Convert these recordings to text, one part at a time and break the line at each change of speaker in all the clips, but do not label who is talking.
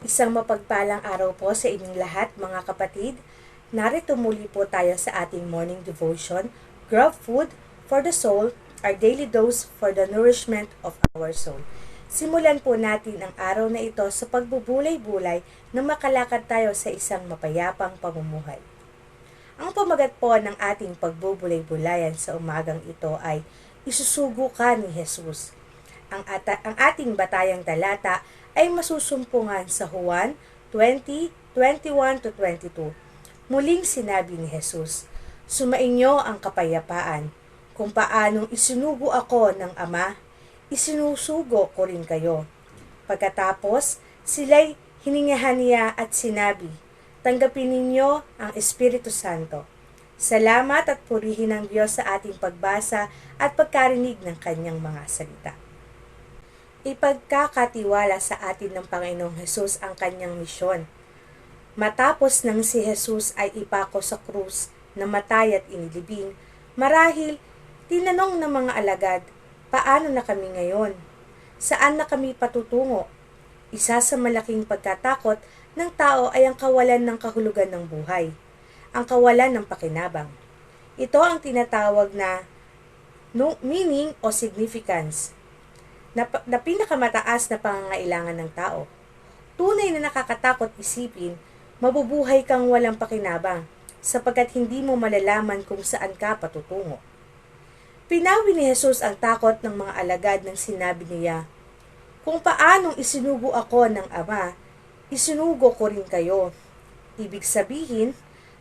Isang mapagpalang araw po sa inyong lahat mga kapatid. Narito muli po tayo sa ating morning devotion, Grab Food for the Soul, our daily dose for the nourishment of our soul. Simulan po natin ang araw na ito sa pagbubulay-bulay na makalakad tayo sa isang mapayapang pamumuhay. Ang pamagat po ng ating pagbubulay-bulayan sa umagang ito ay isusugo ka ni Jesus. Ang ating batayang talata ay masusumpungan sa Juan 20:21-22. Muling sinabi ni Jesus, "Sumainyo ang kapayapaan. Kung paanong isinugo ako ng Ama, isinusugo ko rin kayo." Pagkatapos, sila'y hiningahan niya at sinabi, "Tanggapin ninyo ang Espiritu Santo." Salamat at purihin ng Diyos sa ating pagbasa at pagkarinig ng kanyang mga salita. Ipagkakatiwala sa atin ng Panginoong Hesus ang kanyang misyon. Matapos nang si Jesus ay ipako sa krus, namatay at inilibing, marahil tinanong ng mga alagad, paano na kami ngayon? Saan na kami patutungo? Isa sa malaking pagkatakot ng tao ay ang kawalan ng kahulugan ng buhay, ang kawalan ng pakinabang. Ito ang tinatawag na meaning o significance. na pinakamataas na pangangailangan ng tao. Tunay na nakakatakot isipin, mabubuhay kang walang pakinabang sapagkat hindi mo malalaman kung saan ka patutungo. Pinawi ni Jesus ang takot ng mga alagad nang sinabi niya, "Kung paanong isinugo ako ng Ama, isinugo ko rin kayo." Ibig sabihin,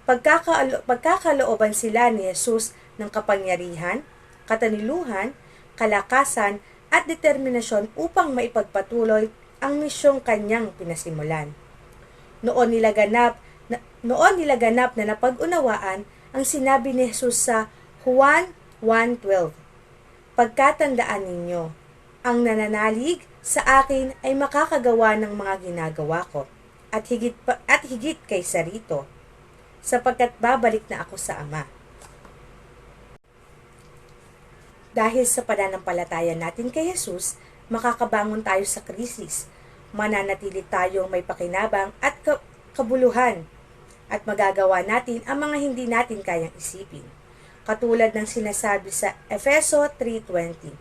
pagkakalooban sila ni Jesus ng kapangyarihan, kataniluhan, kalakasan at determinasyon upang maipagpatuloy ang misyong kanyang pinasimulan. Noon nila ganap na napag-unawaan ang sinabi ni Jesus sa Juan 1:12. Pagkatandaan ninyo, ang nananalig sa akin ay makakagawa ng mga ginagawa ko, at higit kaysa rito, sapagkat babalik na ako sa Ama. Dahil sa pananampalataya natin kay Jesus, makakabangon tayo sa krisis, mananatili tayong may pakinabang at kabuluhan, at magagawa natin ang mga hindi natin kayang isipin. Katulad ng sinasabi sa Efeso 3:20,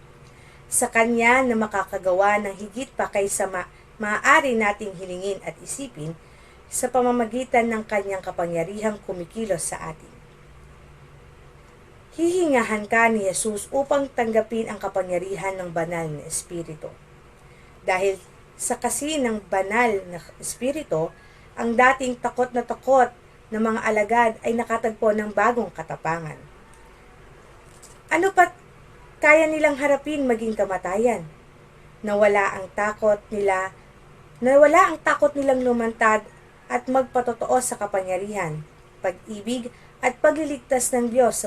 sa Kanya na makakagawa ng higit pa kaysa maaari nating hilingin at isipin sa pamamagitan ng Kanyang kapangyarihang kumikilos sa atin. Hihingahan ka ni Jesus upang tanggapin ang kapangyarihan ng banal na Espiritu. Dahil sa kasi ng banal na Espiritu, ang dating takot na mga alagad ay nakatagpo ng bagong katapangan. Ano pat kaya nilang harapin maging kamatayan? Nawala ang takot nilang lumantad at magpatotoo sa kapangyarihan, pag-ibig at pagliligtas ng Diyos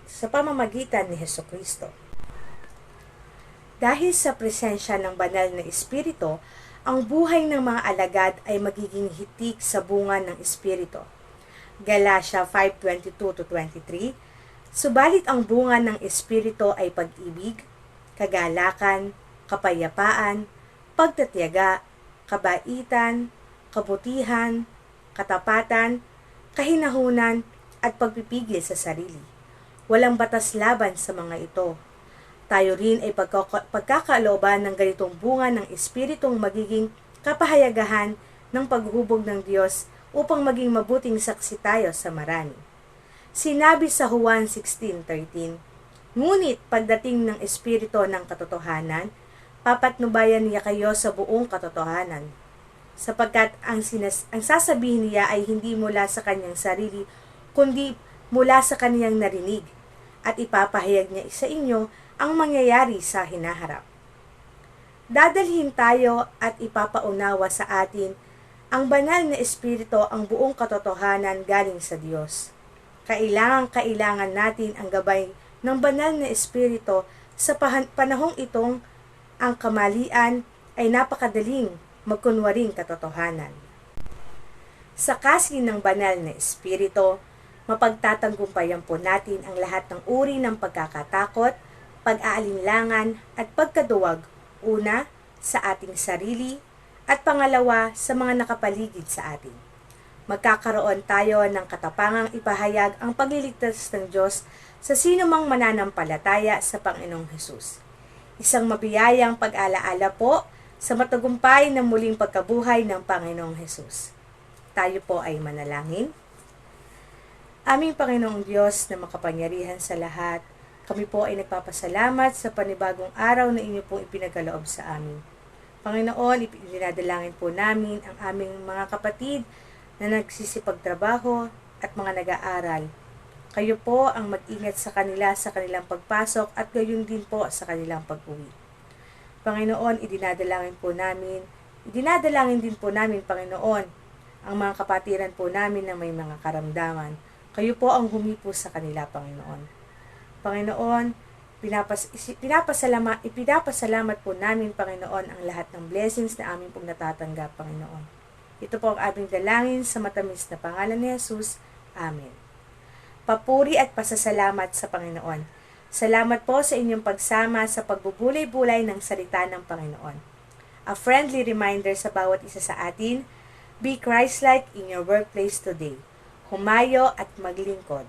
sa pamamagitan ni Hesukristo. Dahil sa presensya ng banal na Espiritu, ang buhay ng mga alagad ay magiging hitik sa bunga ng Espiritu. Galatia 5:22-23. Subalit ang bunga ng Espiritu ay pag-ibig, kagalakan, kapayapaan, pagtatiyaga, kabaitan, kabutihan, katapatan, kahinahunan, at pagpipigil sa sarili. Walang batas laban sa mga ito. Tayo rin ay pagkakalooban ng ganitong bunga ng Espiritong magiging kapahayagahan ng paghubog ng Diyos upang maging mabuting saksi tayo sa marami. Sinabi sa Juan 16:13, ngunit pagdating ng Espiritu ng katotohanan, papatnubayan niya kayo sa buong katotohanan. Sapagkat ang sasabihin niya ay hindi mula sa kanyang sarili, kundi mula sa kaniyang narinig, at ipapahayag niya sa inyo ang mangyayari sa hinaharap. Dadalhin tayo at ipapaunawa sa atin ang banal na Espiritu ang buong katotohanan galing sa Diyos. Kailangan natin ang gabay ng banal na Espiritu sa panahong itong ang kamalian ay napakadaling magkunwaring katotohanan. Sa kasi ng banal na Espiritu, mapagtatanggumpayan po natin ang lahat ng uri ng pagkakatakot, pag-aalinlangan at pagkaduwag, una, sa ating sarili, at pangalawa, sa mga nakapaligid sa atin. Magkakaroon tayo ng katapangang ipahayag ang pagliligtas ng Diyos sa sinumang mananampalataya sa Panginoong Hesus. Isang mabiyayang pag-alaala po sa matagumpay na muling pagkabuhay ng Panginoong Hesus. Tayo po ay manalangin. Aming Panginoong Diyos na makapangyarihan sa lahat, kami po ay nagpapasalamat sa panibagong araw na inyo pong ipinagaloob sa amin. Panginoon, dinadalangin po namin ang aming mga kapatid na nagsisipagtrabaho at mga nag-aaral. Kayo po ang mag-ingat sa kanila sa kanilang pagpasok at gayon din po sa kanilang pag-uwi. Panginoon, idinadalangin din po namin, Panginoon, ang mga kapatiran po namin na may mga karamdaman. Kayo po ang humipo sa kanila, Panginoon. Panginoon, ipinapasalamat po namin, Panginoon, ang lahat ng blessings na aming pong natatanggap, Panginoon. Ito po ang aming dalangin sa matamis na pangalan ni Jesus. Amen. Papuri at pasasalamat sa Panginoon. Salamat po sa inyong pagsama sa pagbubulay-bulay ng salita ng Panginoon. A friendly reminder sa bawat isa sa atin, be Christ-like in your workplace today. Humayo at maglingkod.